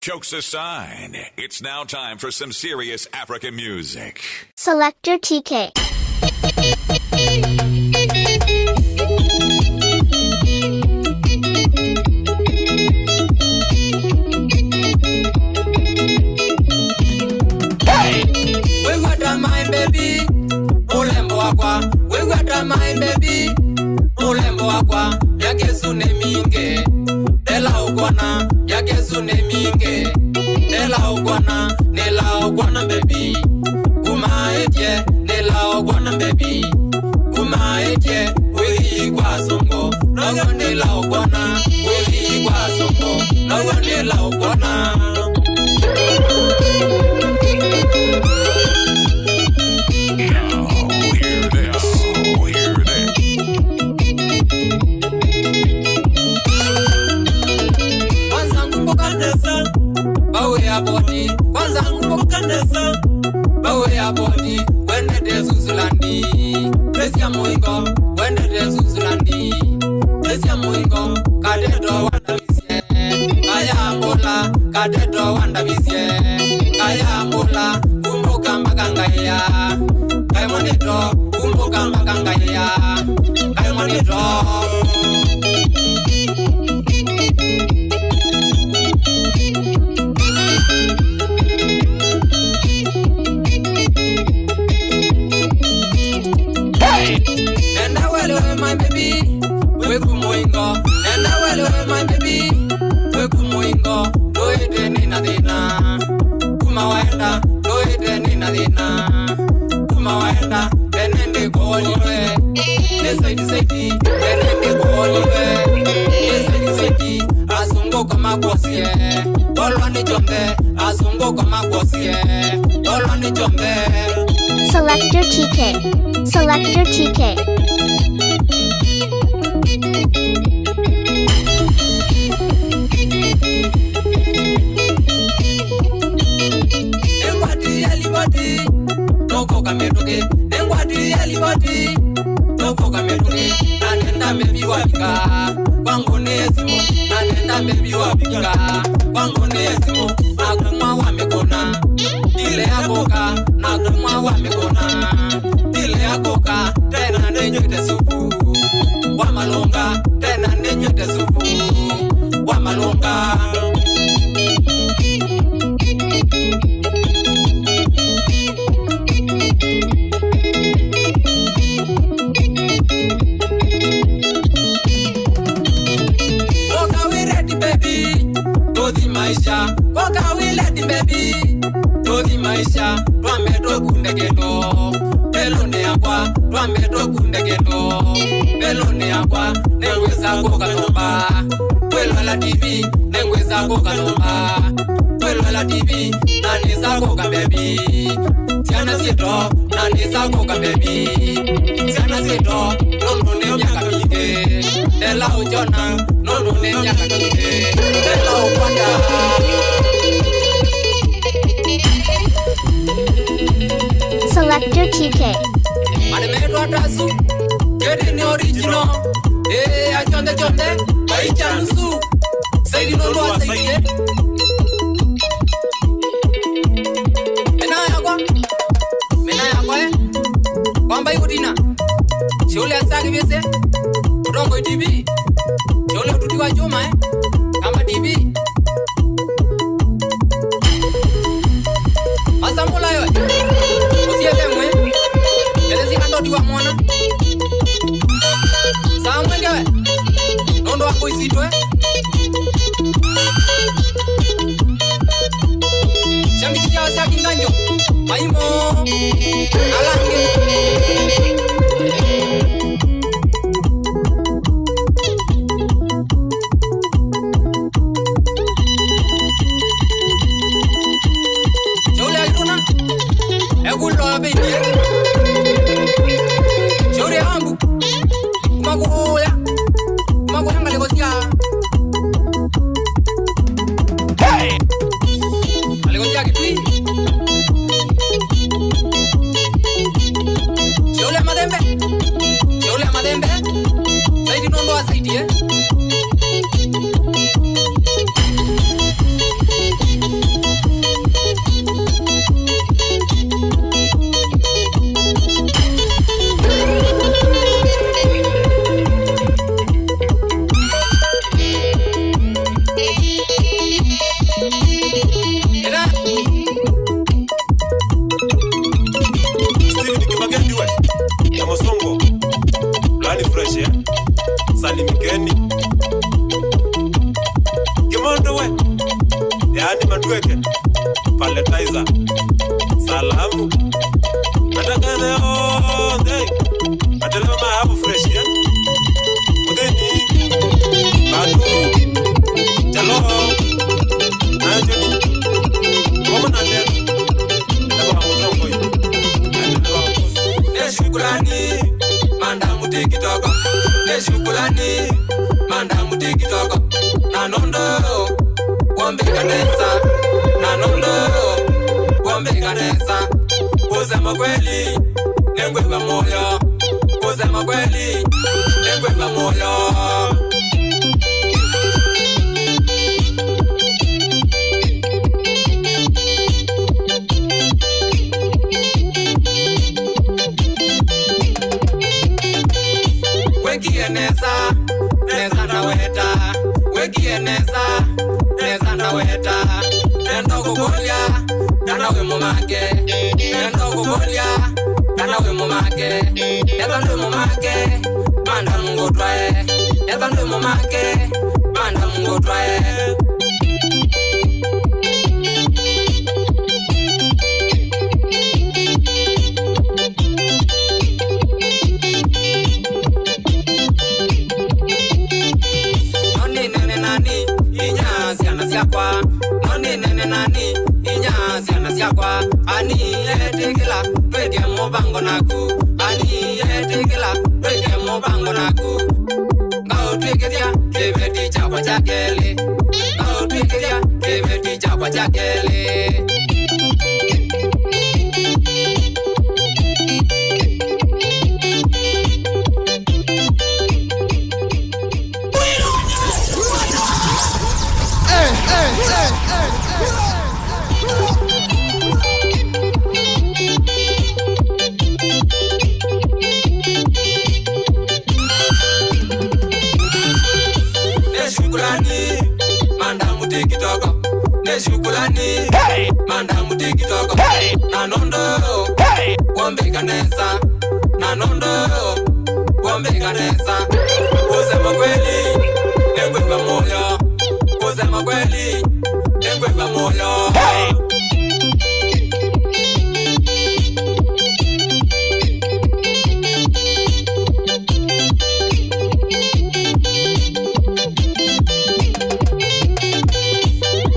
Jokes aside, it's now time for some serious African music. Selector TK. We got my baby, ulembo wakwa. We got my baby, ulembo wakwa. Yakesu ne minge, dela ukwana. Yakesu ne minge, dela ukwana. Nela ukwana baby, kuma eje. Nela ukwana baby, kuma eje. Wili kwa songo, nogo nela ukwana. Wili kwa songo, nogo nela ukwana. Kwanza ngumbukandesa bawe ya body wende de Suzulandi Lesia moingo wende de Suzulandi Lesia moingo kadedo wanda visye kaya mbola kadedo wanda visye kaya mbola kumbuka mbakangaya kaya monito kumbuka mbakangaya kaya monito. My baby, we kumoingo. And I will my baby, we kumoingo. Do it any nadina. Kuma waenda, do it any nadina. Kuma waenda, then they go on your way. They say, then they go on your way. They say, Azungo kama kwasie. Olwani jombe, Azungo kama kwasie. Olwani jombe. Selector TK. Selector TK. Noko kametuke, nengwati yalibati. Noko kametuke, nanenda mebi wabika. Kwangu nesimo, nanenda mebi wabika. Kwangu nesimo, nakumwa wamekona. Dile akoka, nakumwa wamekona. Dile akoka, tena nenyote supu. Wamalonga, tena nenyote supu. Wamalonga. Koka we let the baby do the maisha twameto kundegeto belone yakwa twameto kundegeto belone yakwa nengweza koka nomba kwelo la TV nengweza koka nomba kwelo la TV nani za koka baby siana sito nani za koka baby siana sito nondo ne myaka mingi dela ujona nondo ne myaka mingi dela ukwanda. Selector TK. Manemetwa tasu, kedi ni original. Achonde chonde, baichansu. Saidi nolua saidi. Mena yakwa kwamba yudina. Shule asagi bese, utongo TV. Shule ututiwa choma kama TV. Asambula yoy. Osiyetemwe. Elezi kando diwa mwana. Samwengewe. Nondo wako isitwe. Shambikia wasaki nganjo. Maimo. Alange. Egulo benye Chore ambu Kumagoya ngale gosia Hey Ale gosia kitui Chole madembe Saidi nondo wa saidi yani matuweke paletizer salamu atakane onde atelewa hapo fresh ya udeni bado chalo ajoni kama na ndio ndio hapo ne shukrani manda mutiki toko ne shukrani manda mutiki toko nanondo wambe kanesa nanondo wambe kanesa kusema kweli nengwe kwa moyo kusema kweli nengwe kwa moyo wekieneza neza ndaweta wekieneza neza ndaweta nendo kukolya kanawe mumake nendo kukolya kanawe mumake yatandwe mumake manda mungotwae yatandwe mumake manda mungotwae kwa noni nene nani inyasi anasiakwa ani etikila tweke mubango naku ani etikila tweke mubango naku ngao twekedia kebeti chakwa chakele ngao twekedia kebeti chakwa chakele Neshukulani manda mutiki toko nanondo wambe kanesa nanondo wambe kanesa kusema kweli nengwe kwa moyo kusema kweli nengwe kwa moyo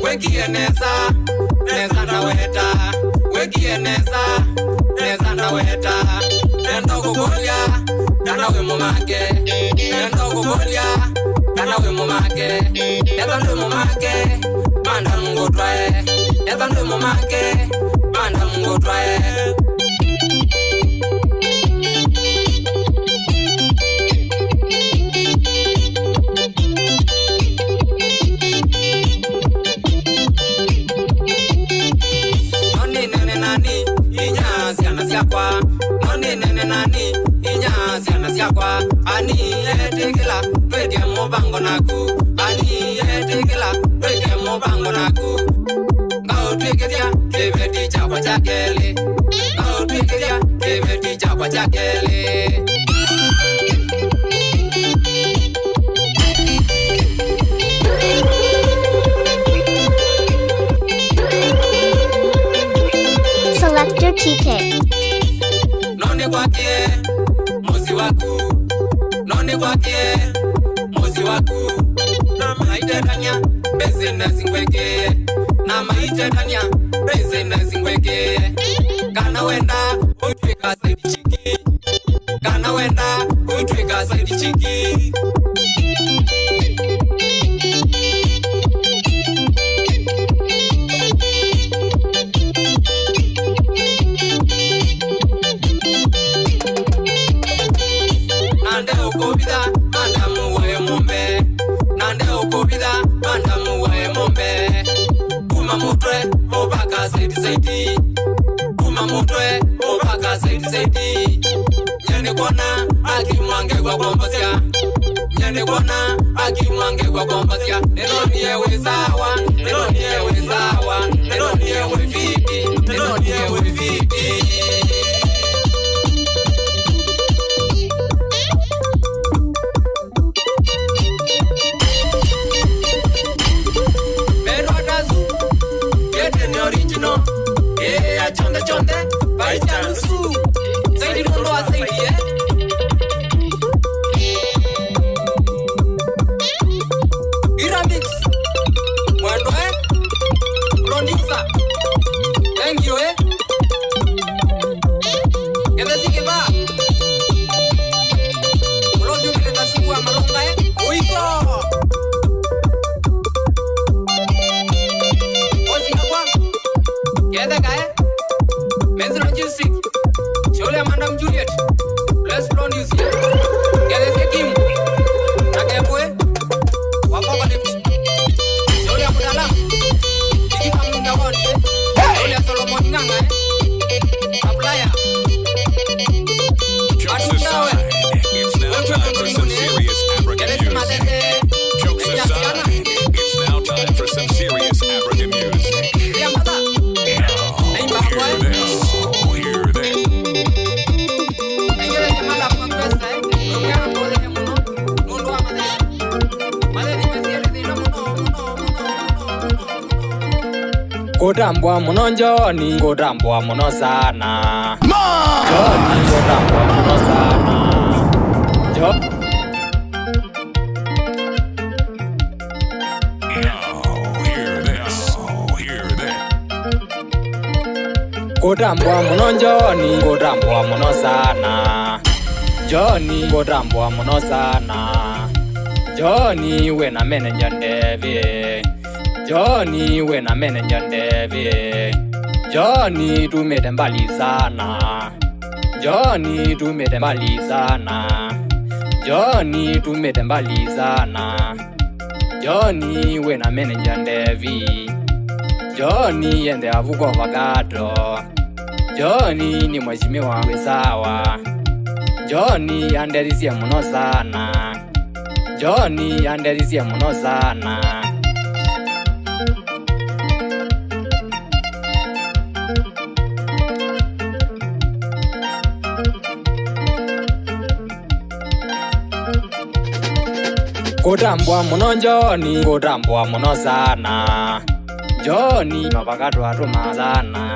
wekieneza neza ndaweta wekieneza neza ndaweta nendo kukolya kanawe mumake nendo kukolya kanawe mumake yatandwe mumake manda mungotwae yatandwe mumake manda mungotwae kwa noni nene nani inyasi anasiakwa ani etikila tweke mubango naku ani etikila tweke mubango naku ngao twekedia kebeti chakwa chakele ngao twekedia kebeti chakwa chakele Selector TK none kwake mozi waku none kwake mozi waku na maitetania business ngweke na maitetania business ngweke kana wenda utweka side chiki kana wenda utweka side chiki nande ukobida manda muwaye mombe nande ukobida manda muwaye mombe kuma mutwe mubaka saidi kuma mutwe mubaka saidi nyene kona akimwange kwa kombosia nyene kona akimwange kwa kombosia neno niyewe sawa neno niyewe sawa neno niyewe fiti neno niyewe fiti chonde chonde baicha nusu zaidi nondo asaidi Iramix mwendo producer thank you Yadasike ba Uloju kita siwa malonga Uiko Osi apa Yada kaya Menzro Music Shole Madam Juliet Let's produce Yadasike Kim Nake boy Wapa balik Shole Amudalam Diki Kamunga Wadi Shole Solomon Nganga Aplaya Jokes aside, it's now time for some serious African music. Jokes aside, it's now time for some serious African music. Now, hear this. Kutambua muno njoni, kutambua muno sana. Njoni kutambua muno sana. Kutambua muno njoni, kutambua muno sana. Njoni kutambua muno sana. Njoni wena mene nyandevi. Njoni wena mene nyandevi. Njoni tumete mbali sana. Njoni tumete mbali sana. Njoni tumete mbali sana. Njoni wena mene nyandevi. Njoni yende avuko vagato. Njoni ni mheshimiwa wesawa. Njoni anderisia muno sana. Njoni anderisia muno sana. Kutambua muno njoni, kutambua muno sana. Njoni mapakato atuma sana.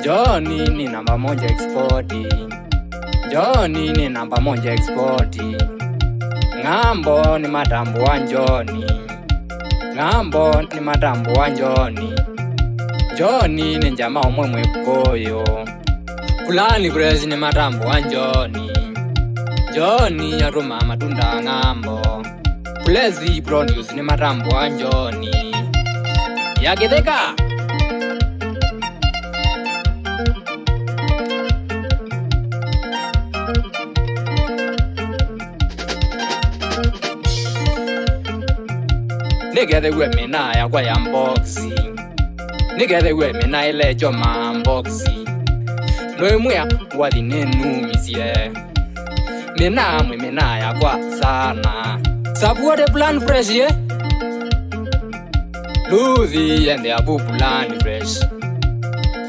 Njoni ni namba 1 exporti. Njoni ni namba 1 exporti. Ng'ambo ni matambu wa njoni. Ng'ambo ni matambu wa njoni. Njoni ni njama umwemwe kukoyo. Kulani kurezi ni matambu wa njoni. Njoni atuma matunda ng'ambo. Kulezi produce ni matambu wa njoni. Yagedeka Nigere we mina ya kwa ya unboxing. Nigere we mina ile joma unboxing. No muya wali nenu misie. Mina mwe mina ya kwa sana. Sabuwa de plan fresh ye. Luthi yende abu plan fresh.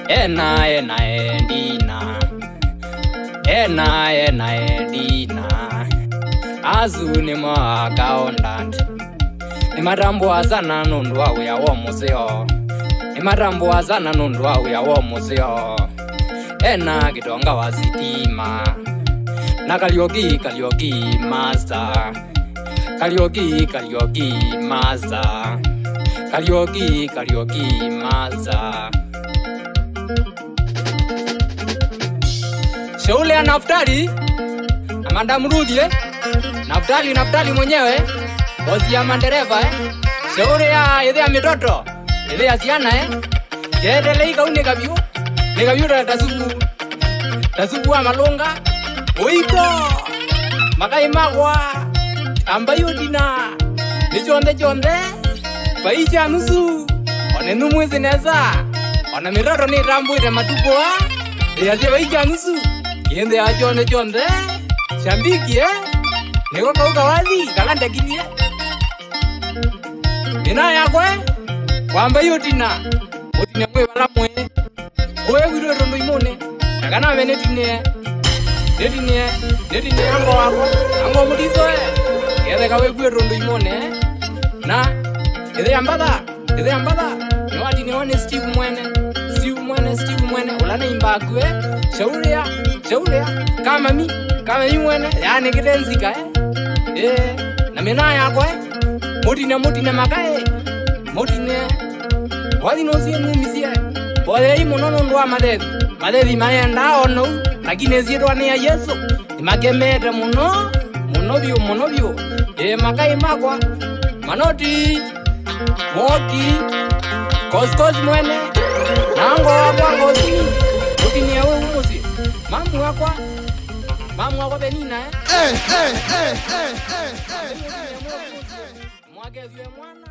Ena endina. Ena endina. Azu ni mwa accountant. Ni matambo sana nundu wa ya wo museo. Ni matambo sana nundu wa ya wo museo. Ena kitonga wa sitima. Na Karaoke master. Karaoke master. Karaoke master. Shule ya Naftali Amanda Mrudi Naftali mwenyewe bosi ya mandereva Shule ya yede ya mitoto yede ya siana Yede leika unegavyo Negavyo tasubu wa malonga Oiko Makai magwa Ambayo dina Nichonde Baicha nusu Onenu mwezi neza Ona mitoto ni rambu ite matupoa Yade baicha nusu Yende ya chonde Shambiki Niko kauka wazi Kalanda kinie Nina ya kwe Wamba yotina Otina kwe wala mwe Kwe wiro rondo imone Nakana we netine Ango wako Ango mudizo Yede kawe kwe rondo imone Na Yede ambada Niwati nione Steve mwene bakwe shauria kama mi mwene yani kidenzika na mina yakwa mutine makae mutine wadi nozie mumisie bole imonono ndwa madevi mayenda ono lakini zidwa ni ya Yesu makemete muno bio makai makwa manoti moti koskos mwene nango wakwa ngozi mutine wewe umusi mamu wakwa benina mwake vye mwana